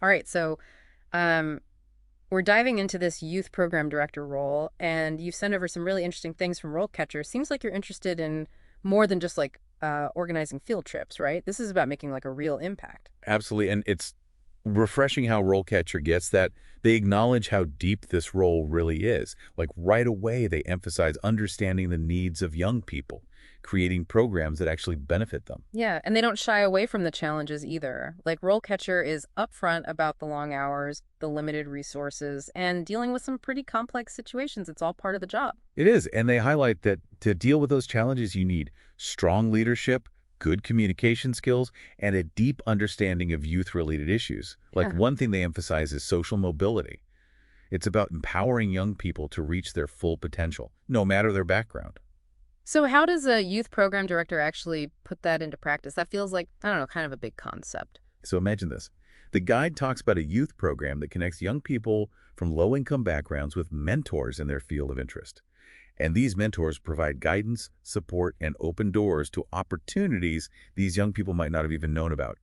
All right, so um, we're diving into this youth program director role, and you've sent over some really interesting things from RoleCatcher. Seems like you're interested in more than just like organizing field trips, right? This is about making like a real impact. Absolutely. And it's refreshing how RoleCatcher gets that. They acknowledge how deep this role really is. Like right away, they emphasize understanding the needs of young people, creating programs that actually benefit them. Yeah, and they don't shy away from the challenges either. Like RoleCatcher is upfront about the long hours, the limited resources, and dealing with some pretty complex situations. It's all part of the job. It is. And they highlight that to deal with those challenges, you need strong leadership, good communication skills, and a deep understanding of youth-related issues. Like Yeah. one thing they emphasize is social mobility. It's about empowering young people to reach their full potential, no matter their background. So how does a youth program director actually put that into practice? That feels like, I don't know, kind of a big concept. So imagine this. The guide talks about a youth program that connects young people from low-income backgrounds with mentors in their field of interest. And these mentors provide guidance, support, and open doors to opportunities these young people might not have even known about.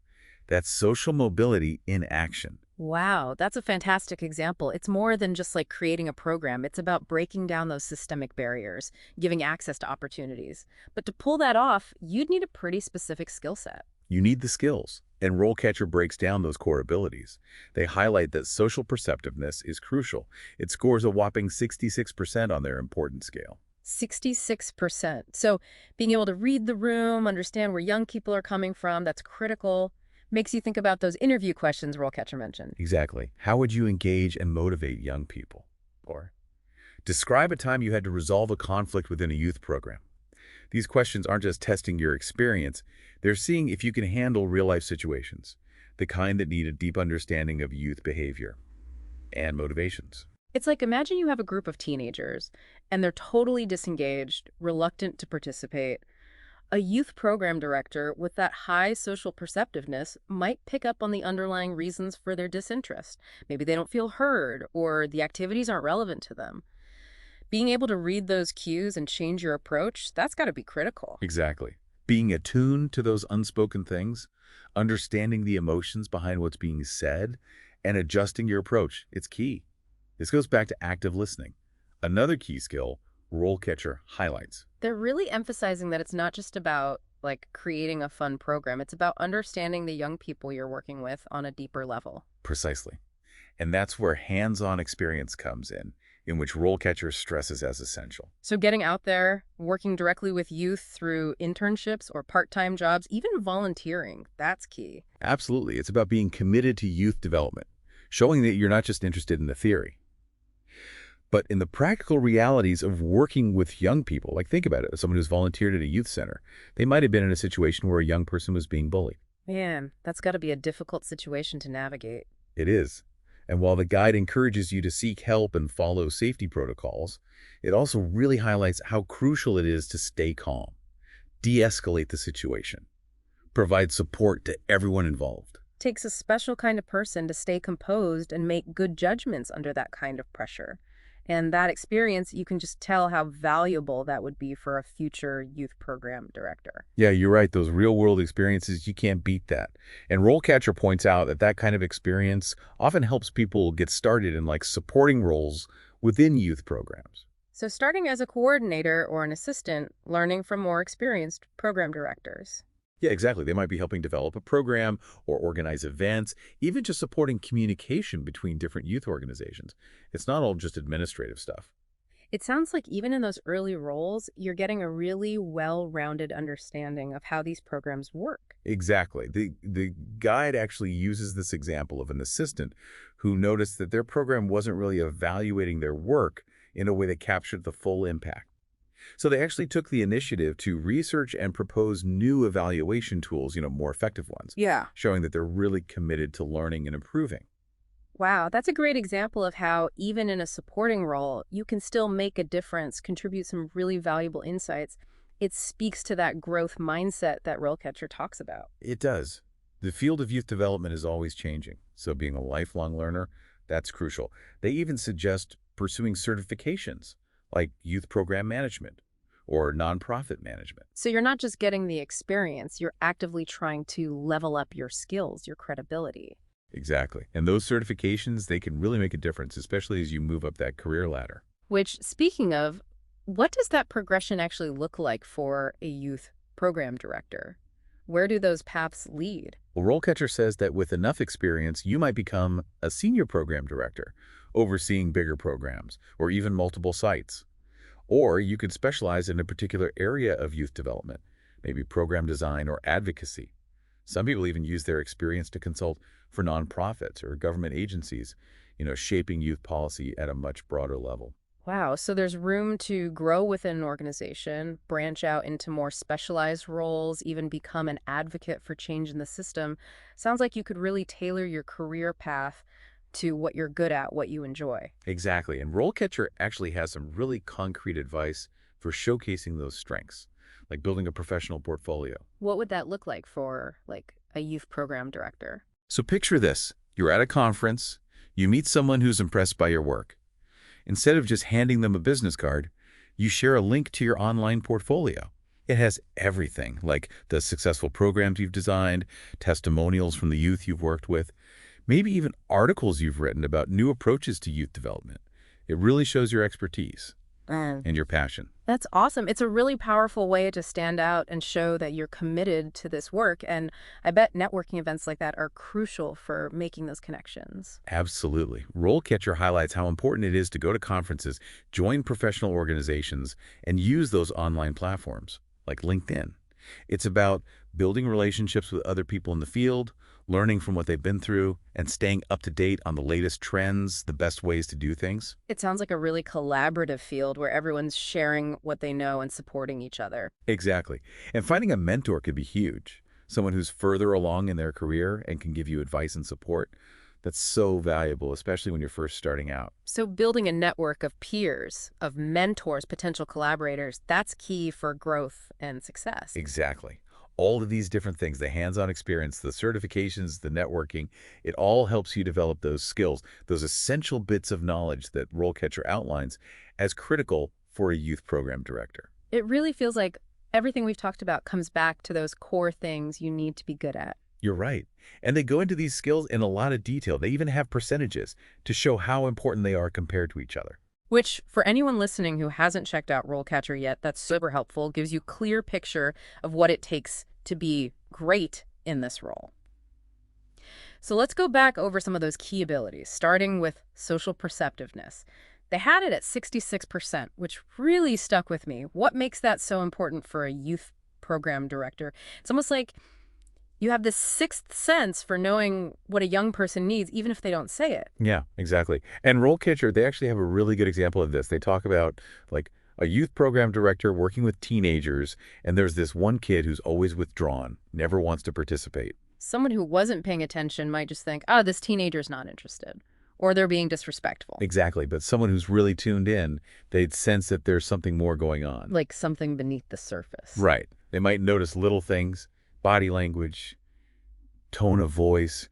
That's social mobility in action. Wow, that's a fantastic example. It's more than just like creating a program. It's about breaking down those systemic barriers, giving access to opportunities. But to pull that off, you'd need a pretty specific skill set. You need the skills, and RoleCatcher breaks down those core abilities. They highlight that social perceptiveness is crucial. It scores a whopping 66% on their importance scale. 66%. So being able to read the room, understand where young people are coming from, that's critical. Makes you think about those interview questions Rollcatcher mentioned. Exactly. How would you engage and motivate young people? Or describe a time you had to resolve a conflict within a youth program. These questions aren't just testing your experience, they're seeing if you can handle real-life situations, the kind that need a deep understanding of youth behavior and motivations. It's like imagine you have a group of teenagers and they're totally disengaged, reluctant to participate. A youth program director with that high social perceptiveness might pick up on the underlying reasons for their disinterest. Maybe they don't feel heard or the activities aren't relevant to them. Being able to read those cues and change your approach, that's got to be critical. Exactly. Being attuned to those unspoken things, understanding the emotions behind what's being said, and adjusting your approach, it's key. This goes back to active listening. Another key skill, RoleCatcher highlights. They're really emphasizing that it's not just about like creating a fun program. It's about understanding the young people you're working with on a deeper level. Precisely. And that's where hands-on experience comes in which RoleCatcher stresses as essential. So getting out there, working directly with youth through internships or part-time jobs, even volunteering, that's key. Absolutely. It's about being committed to youth development, showing that you're not just interested in the theory, but in the practical realities of working with young people. Like think about it, someone who's volunteered at a youth center. They might have been in a situation where a young person was being bullied. Man, that's got to be a difficult situation to navigate. It is. And while the guide encourages you to seek help and follow safety protocols, it also really highlights how crucial it is to stay calm, de-escalate the situation, provide support to everyone involved. Takes a special kind of person to stay composed and make good judgments under that kind of pressure. And that experience, you can just tell how valuable that would be for a future youth program director. Yeah, you're right. Those real-world experiences, you can't beat that. And RoleCatcher points out that that kind of experience often helps people get started in like supporting roles within youth programs. So starting as a coordinator or an assistant, learning from more experienced program directors. Yeah, exactly. They might be helping develop a program or organize events, even just supporting communication between different youth organizations. It's not all just administrative stuff. It sounds like even in those early roles, you're getting a really well-rounded understanding of how these programs work. Exactly. The guide actually uses this example of an assistant who noticed that their program wasn't really evaluating their work in a way that captured the full impact. So they actually took the initiative to research and propose new evaluation tools, more effective ones, Yeah. showing that they're really committed to learning and improving. Wow, that's a great example of how even in a supporting role, you can still make a difference, contribute some really valuable insights. It speaks to that growth mindset that Rollcatcher talks about. It does. The field of youth development is always changing, so being a lifelong learner, that's crucial. They even suggest pursuing certifications like youth program management or nonprofit management. So you're not just getting the experience, you're actively trying to level up your skills, your credibility. Exactly. And those certifications, they can really make a difference, especially as you move up that career ladder. Which, speaking of, what does that progression actually look like for a youth program director? Where do those paths lead? Well, RoleCatcher says that with enough experience, you might become a senior program director, overseeing bigger programs, or even multiple sites. Or you could specialize in a particular area of youth development, maybe program design or advocacy. Some people even use their experience to consult for nonprofits or government agencies, shaping youth policy at a much broader level. Wow, so there's room to grow within an organization, branch out into more specialized roles, even become an advocate for change in the system. Sounds like you could really tailor your career path to what you're good at, what you enjoy. Exactly, and RoleCatcher actually has some really concrete advice for showcasing those strengths, like building a professional portfolio. What would that look like for like a youth program director? So picture this. You're at a conference, you meet someone who's impressed by your work. Instead of just handing them a business card, you share a link to your online portfolio. It has everything, like the successful programs you've designed, testimonials from the youth you've worked with, maybe even articles you've written about new approaches to youth development. It really shows your expertise and your passion. That's awesome. It's a really powerful way to stand out and show that you're committed to this work. And I bet networking events like that are crucial for making those connections. Absolutely. RoleCatcher highlights how important it is to go to conferences, join professional organizations, and use those online platforms, like LinkedIn. It's about building relationships with other people in the field, learning from what they've been through, and staying up to date on the latest trends, the best ways to do things. It sounds like a really collaborative field where everyone's sharing what they know and supporting each other. Exactly. And finding a mentor could be huge. Someone who's further along in their career and can give you advice and support. That's so valuable, especially when you're first starting out. So building a network of peers, of mentors, potential collaborators, that's key for growth and success. Exactly. All of these different things, the hands-on experience, the certifications, the networking, it all helps you develop those skills, those essential bits of knowledge that RoleCatcher outlines as critical for a youth program director. It really feels like everything we've talked about comes back to those core things you need to be good at. You're right. And they go into these skills in a lot of detail. They even have percentages to show how important they are compared to each other. Which, for anyone listening who hasn't checked out RoleCatcher yet, that's super helpful, gives you clear picture of what it takes to be great in this role. So let's go back over some of those key abilities, starting with social perceptiveness. They had it at 66%, which really stuck with me. What makes that so important for a youth program director? It's almost like you have this sixth sense for knowing what a young person needs, even if they don't say it. Yeah, exactly. And RoleCatcher, they actually have a really good example of this. They talk about like a youth program director working with teenagers, and there's this one kid who's always withdrawn, never wants to participate. Someone who wasn't paying attention might just think, oh, this teenager's not interested, or they're being disrespectful. Exactly, but someone who's really tuned in, they'd sense that there's something more going on. Like something beneath the surface. Right. They might notice little things, body language, tone of voice,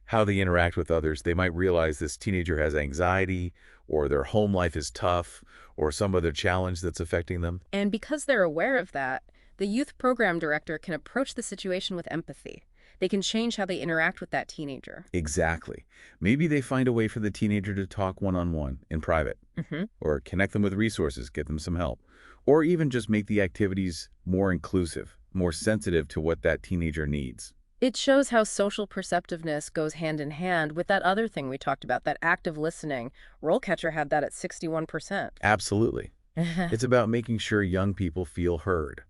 how they interact with others. They might realize this teenager has anxiety, or their home life is tough, or some other challenge that's affecting them. And because they're aware of that, the youth program director can approach the situation with empathy. They can change how they interact with that teenager. Exactly. Maybe they find a way for the teenager to talk one-on-one in private, or connect them with resources, get them some help, or even just make the activities more inclusive, more sensitive to what that teenager needs. It shows how social perceptiveness goes hand in hand with that other thing we talked about, that active listening. RoleCatcher had that at 61%. Absolutely. It's about making sure young people feel heard,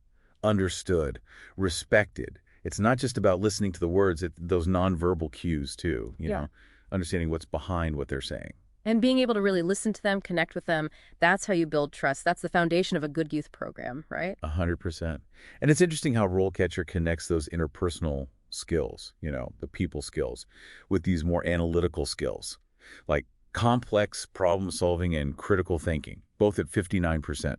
understood, respected. It's not just about listening to the words, those nonverbal cues too, understanding what's behind what they're saying. And being able to really listen to them, connect with them, that's how you build trust. That's the foundation of a good youth program, right? 100%. And it's interesting how RoleCatcher connects those interpersonal skills, the people skills, with these more analytical skills, like complex problem solving and critical thinking, both at 59%.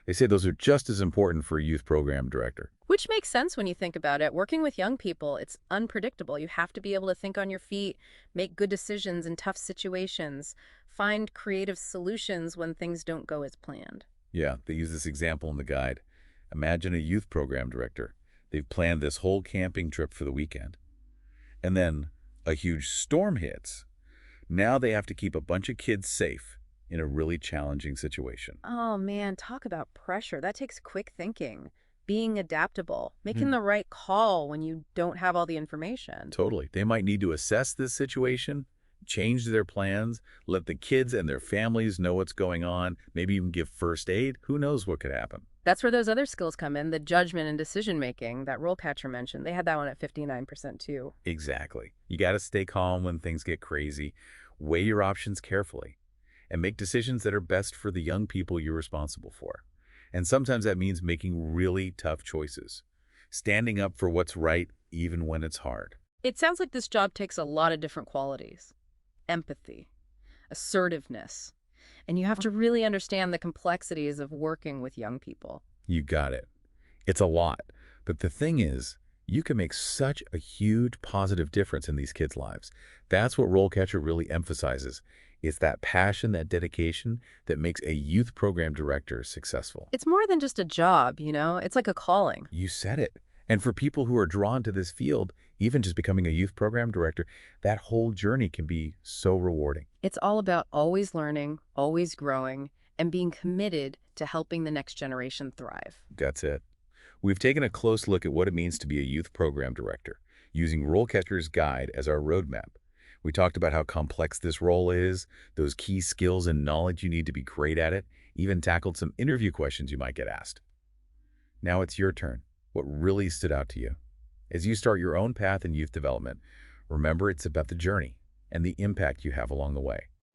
They say those are just as important for a youth program director. Which makes sense when you think about it. Working with young people, it's unpredictable. You have to be able to think on your feet, make good decisions in tough situations, find creative solutions when things don't go as planned. Yeah, they use this example in the guide. Imagine a youth program director. They've planned this whole camping trip for the weekend. And then A huge storm hits. Now they have to keep a bunch of kids safe in a really challenging situation. Oh man, talk about pressure. That takes quick thinking, being adaptable, making Mhm. the right call when you don't have all the information. Totally. They might need to assess this situation, change their plans, let the kids and their families know what's going on, maybe even give first aid. Who knows what could happen? That's where those other skills come in, the judgment and decision making that RoleCatcher mentioned. They had that one at 59% too. Exactly. You got to stay calm when things get crazy, weigh your options carefully, and make decisions that are best for the young people you're responsible for. And sometimes that means making really tough choices, standing up for what's right even when it's hard. It sounds like this job takes a lot of different qualities: empathy, assertiveness, and you have to really understand the complexities of working with young people. You got it. It's a lot. But the thing is, you can make such a huge positive difference in these kids' lives. That's what RoleCatcher really emphasizes. It's that passion, that dedication that makes a youth program director successful. It's more than just a job, you know? It's like a calling. You said it. And for people who are drawn to this field, even just becoming a youth program director, that whole journey can be so rewarding. It's all about always learning, always growing, and being committed to helping the next generation thrive. That's it. We've taken a close look at what it means to be a youth program director, using RoleCatcher's guide as our roadmap. We talked about how complex this role is, those key skills and knowledge you need to be great at it, even tackled some interview questions you might get asked. Now it's your turn. What really stood out to you? As you start your own path in youth development, remember it's about the journey and the impact you have along the way.